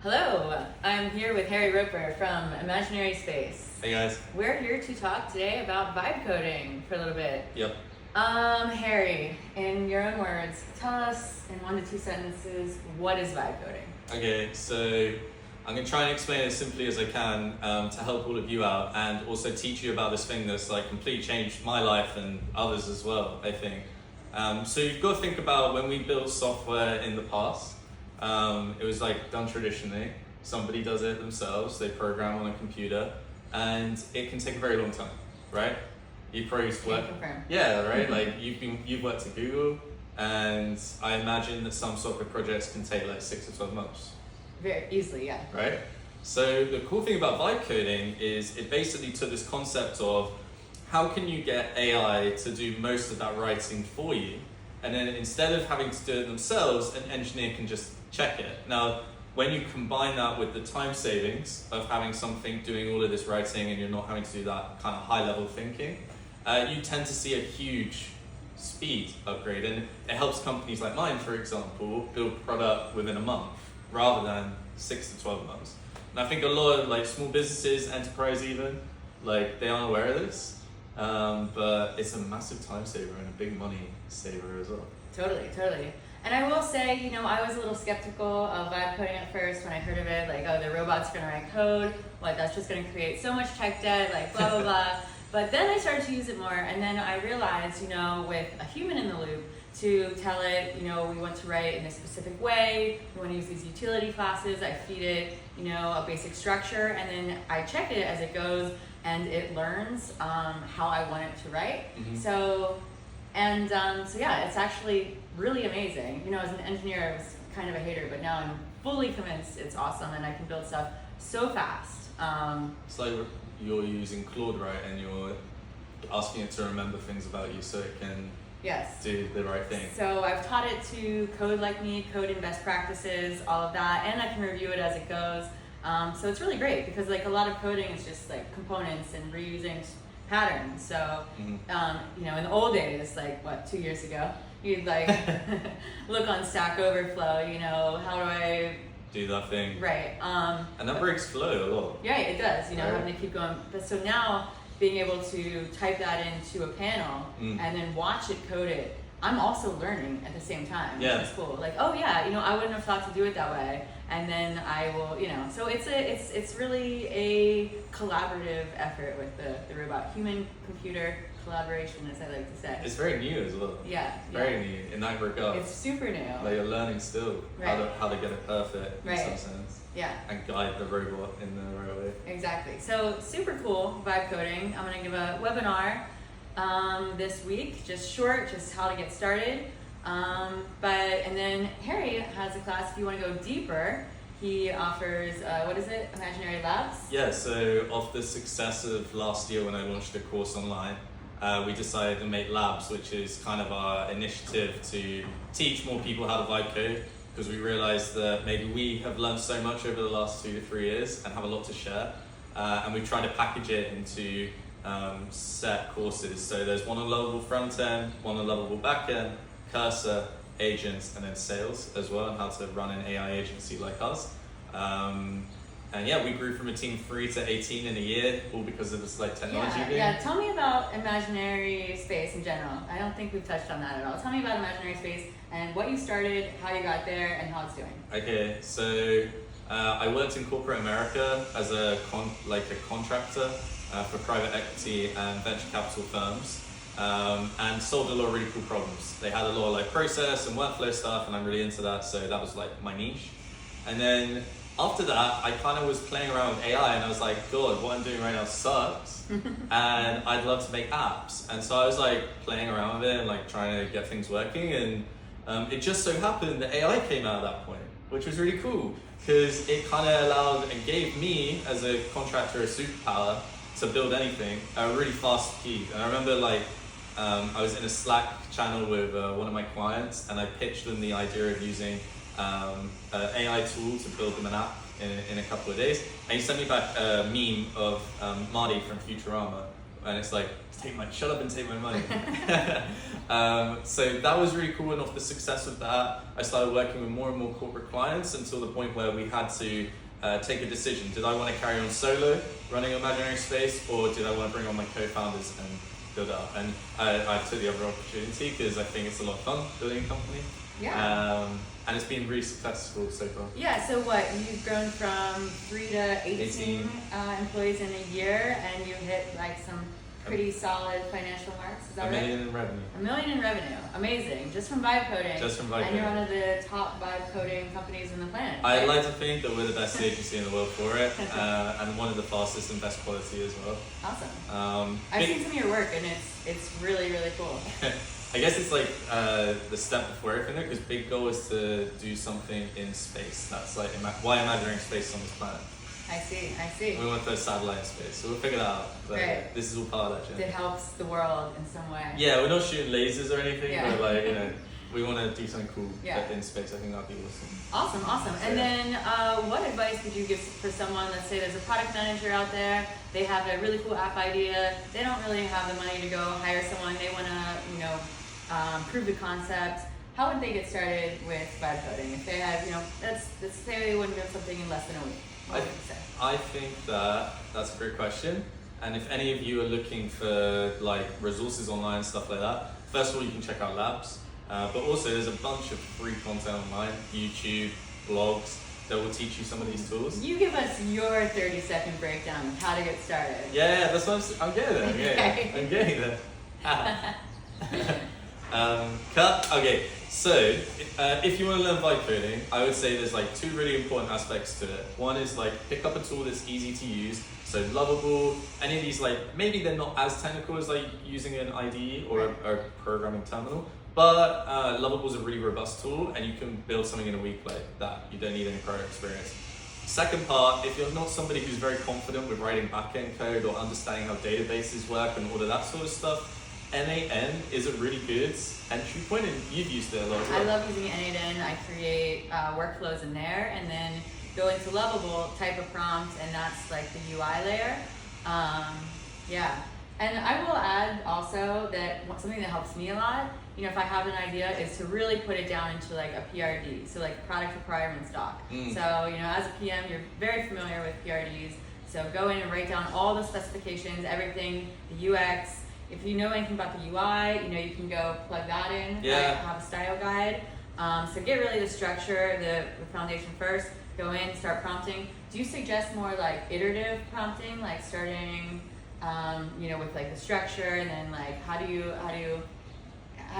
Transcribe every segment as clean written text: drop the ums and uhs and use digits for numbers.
Hello, I'm here with Harry Roper from Imaginary Space. Hey guys. We're here to talk today about vibe coding for a little bit. Yep. Harry, in your own words, tell us in 1 to 2 sentences, what is vibe coding? Okay, so I'm going to try and explain it as simply as I can to help all of you out and also teach you about this thing that's like completely changed my life and others as well, I think. So you've got to think about when we built software in the past, it was like done traditionally. Somebody does it themselves, they program on a computer, and it can take a very long time, right? You probably work. Confirm. Yeah, right. Like you've worked at Google, and I imagine that some software projects can take like 6 to 12 months. Very easily, yeah. Right. So the cool thing about vibe coding is it basically took this concept of how can you get AI to do most of that writing for you, and then instead of having to do it themselves, an engineer can just check it. Now, when you combine that with the time savings of having something doing all of this writing and you're not having to do that kind of high level thinking, you tend to see a huge speed upgrade, and it helps companies like mine, for example, build product within a month rather than 6 to 12 months. And I think a lot of like small businesses, enterprise even, like they aren't aware of this, but it's a massive time saver and a big money saver as well. Totally. And I will say, I was a little skeptical of vibe coding at first when I heard of it, like, oh, the robot's gonna write code, like that's just gonna create so much tech debt, like blah, blah, blah. But then I started to use it more, and then I realized, with a human in the loop, to tell it, we want to write in a specific way, we want to use these utility classes, I feed it, a basic structure, and then I check it as it goes, and it learns how I want it to write. Mm-hmm. So yeah, it's actually really amazing. As an engineer, I was kind of a hater, but now I'm fully convinced it's awesome, and I can build stuff so fast. It's like you're using Claude, right, and you're asking it to remember things about you so it can do the right thing. So I've taught it to code like me, code in best practices, all of that, and I can review it as it goes. So it's really great because like a lot of coding is just like components and reusing patterns. So in the old days, like 2 years ago, you'd like look on Stack Overflow. How do I do that thing? Right. And that breaks flow a lot. Yeah, it does. Right. Having to keep going. But so now, being able to type that into a panel and then watch it code it, I'm also learning at the same time, which is cool. Like, oh yeah, I wouldn't have thought to do it that way, and then I will, So it's really a collaborative effort with the robot, human computer collaboration, as I like to say. It's very new as well. Yeah. Very new in that regard. It's super new. Like you're learning still how to get it perfect in some sense. Yeah. And guide the robot in the right way. Exactly. So super cool vibe coding. I'm gonna give a webinar this week, just how to get started. And then Harry has a class if you want to go deeper. He offers, what is it? Imaginary Labs? Yeah, so off the success of last year when I launched a course online, we decided to make labs, which is kind of our initiative to teach more people how to vibe code, because we realized that maybe we have learned so much over the last 2 to 3 years and have a lot to share. And we've tried to package it into set courses. So there's one on lovable front end, one on lovable back end, cursor, agents, and then sales as well, and how to run an AI agency like us. And yeah, we grew from a team 3 to 18 in a year, all because of this like technology thing. Yeah, tell me about Imaginary Space in general. I don't think we've touched on that at all. Tell me about Imaginary Space and what you started, how you got there, and how it's doing. Okay, so I worked in corporate America as a contractor for private equity and venture capital firms, and solved a lot of really cool problems. They had a lot of like process and workflow stuff, and I'm really into that, so that was like my niche. And then after that, I kind of was playing around with AI, and I was like, God, what I'm doing right now sucks, and I'd love to make apps. And so I was like playing around with it and like trying to get things working, and it just so happened that AI came out at that point, which was really cool because it kind of allowed and gave me as a contractor a superpower to build anything at a really fast speed. And I remember I was in a Slack channel with one of my clients, and I pitched them the idea of using an AI tool to build them an app in a couple of days. And he sent me back a meme of Marty from Futurama and it's like, shut up and take my money. So that was really cool, and off the success of that, I started working with more and more corporate clients until the point where we had to take a decision. Did I want to carry on solo, running Imaginary Space, or did I want to bring on my co-founders and build it up? And I took the other opportunity because I think it's a lot of fun building a company. Yeah. And it's been really successful so far. Yeah, so what, you've grown from 3 to 18 employees in a year, and you hit like some pretty solid financial marks, is that right? $1 million in revenue. $1 million in revenue, amazing, just from vibe coding. Just from vibe And you're coding. one of the top vibe coding companies in the planet. I'd right? like to think that we're the best agency in the world for it, and one of the fastest and best quality as well. Awesome. I've seen some of your work, and it's really, really cool. I guess it's like the step before everything, because big goal is to do something in space. That's like why Imaginary Space on this planet. I see. We want to put a satellite in space, so we'll figure that out. But Right. this is all part of that journey. It helps the world in some way. Yeah, we're not shooting lasers or anything, Yeah. but like, we want to do something cool Yeah. in space. I think that'd be awesome. Awesome. And then what advice would you give for someone, let's say there's a product manager out there, they have a really cool app idea, they don't really have the money to go hire someone, they want to, prove the concept. How would they get started with vibe coding? If they have, let's say they want to build something in less than a week. What would you say? I think that's a great question. And if any of you are looking for like resources online and stuff like that, first of all, you can check out labs. But also there's a bunch of free content online, YouTube, blogs, that will teach you some of these tools. You give us your 30-second breakdown of how to get started. Yeah, that's what I'm getting there. Okay. I'm getting there. Cut. Okay, so if you want to learn vibe coding, I would say there's like 2 really important aspects to it. One is like pick up a tool that's easy to use. So Lovable, any of these, like maybe they're not as technical as like using an IDE or a programming terminal, but Lovable is a really robust tool, and you can build something in a week like that. You don't need any prior experience. Second part, if you're not somebody who's very confident with writing backend code or understanding how databases work and all of that sort of stuff, N8N is a really good entry point, and you've used it a lot as well. I love using N8N. I create workflows in there, and then go into Lovable, type a prompt, and that's like the UI layer. Yeah. And I will add also that something that helps me a lot, if I have an idea, is to really put it down into like a PRD, so like product requirements doc. So, as a PM, you're very familiar with PRDs, so go in and write down all the specifications, everything, the UX. If you know anything about the UI, you can go plug that in. Yeah. Have a style guide. So get really the structure, the foundation first, go in, start prompting. Do you suggest more like iterative prompting, like starting, with like the structure, and then like how do you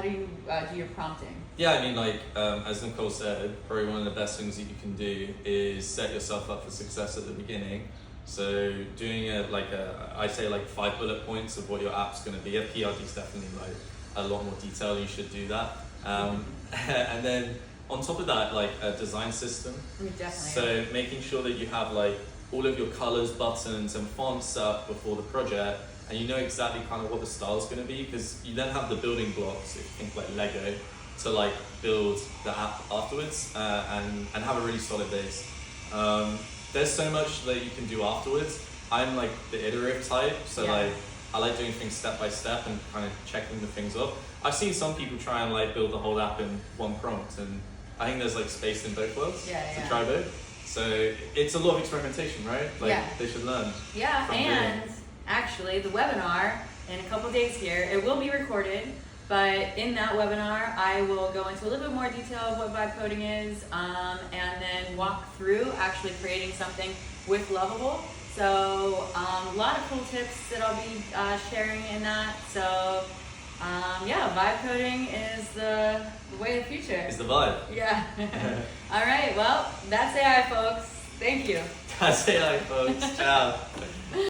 do your prompting? Yeah, I mean, like as Nicole said, probably one of the best things that you can do is set yourself up for success at the beginning. So doing I'd say like 5 bullet points of what your app's going to be. A PRD is definitely like a lot more detail. You should do that. And then on top of that, like a design system. Definitely. So making sure that you have like all of your colors, buttons, and fonts set up before the project, and you know exactly kind of what the style is going to be, because you then have the building blocks, if you think like Lego, to like build the app afterwards and have a really solid base. There's so much that you can do afterwards. I'm like the iterative type, so like I like doing things step by step and kind of checking the things up. I've seen some people try and like build the whole app in one prompt, and I think there's like space in both worlds to try both. So it's a lot of experimentation, right? Like they should learn. Yeah, and actually the webinar in a couple days here, it will be recorded, but in that webinar I will go into a little bit more detail of what vibe coding is, and then walk through actually creating something with Lovable. So a lot of cool tips that I'll be sharing in that. So vibe coding is the way of the future. It's the vibe. Yeah. All right, well, that's AI, folks. Thank you. That's AI, folks. Ciao.